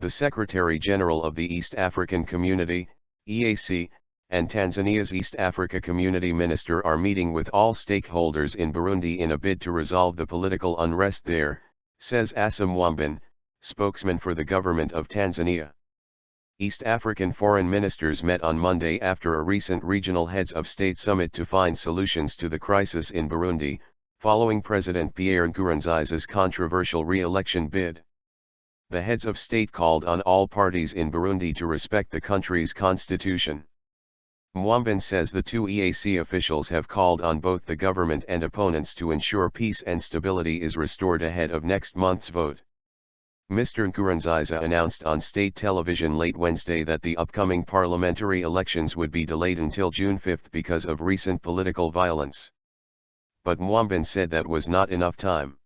The Secretary-General of the East African Community, EAC, and Tanzania's East Africa Community Minister are meeting with all stakeholders in Burundi in a bid to resolve the political unrest there, says Assah Mwambene, spokesman for the government of Tanzania. East African foreign ministers met on Monday after a recent regional heads of state summit to find solutions to the crisis in Burundi, following President Pierre Nkurunziza's controversial re-election bid. The heads of state called on all parties in Burundi to respect the country's constitution. Mwambene says the two EAC officials have called on both the government and opponents to ensure peace and stability is restored ahead of next month's vote. Mr. Nkurunziza announced on state television late Wednesday that the upcoming parliamentary elections would be delayed until June 5 because of recent political violence. But Mwambene said that was not enough time.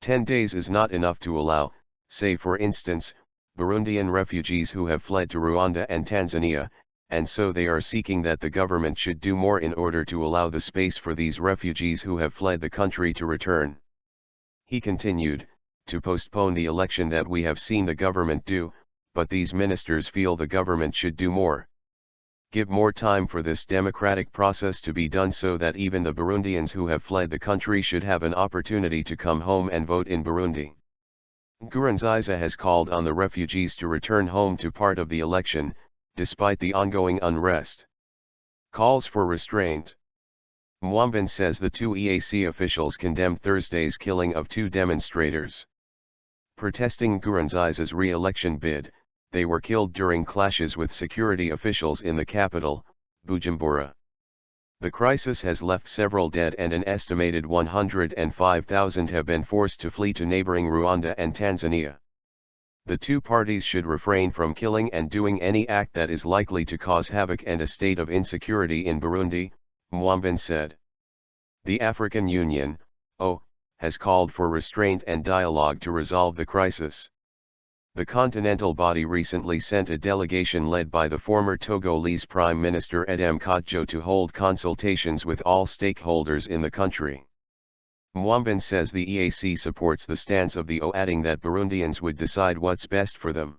10 days is not enough to allow, say for instance, Burundian refugees who have fled to Rwanda and Tanzania, and so they are seeking that the government should do more in order to allow the space for these refugees who have fled the country to return. He continued, to postpone the election that we have seen the government do, but these ministers feel the government should do more. Give more time for this democratic process to be done so that even the Burundians who have fled the country should have an opportunity to come home and vote in Burundi. Nkurunziza has called on the refugees to return home to part of the election, despite the ongoing unrest. Calls for restraint. Mwambene says the two EAC officials condemned Thursday's killing of two demonstrators. Protesting Nkurunziza's re-election bid, they were killed during clashes with security officials in the capital, Bujumbura. The crisis has left several dead and an estimated 105,000 have been forced to flee to neighboring Rwanda and Tanzania. The two parties should refrain from killing and doing any act that is likely to cause havoc and a state of insecurity in Burundi, Mwambene said. The African Union, has called for restraint and dialogue to resolve the crisis. The continental body recently sent a delegation led by the former Togolese Prime Minister Edem Kotjo to hold consultations with all stakeholders in the country. Mwambene says the EAC supports the stance of the adding that Burundians would decide what's best for them.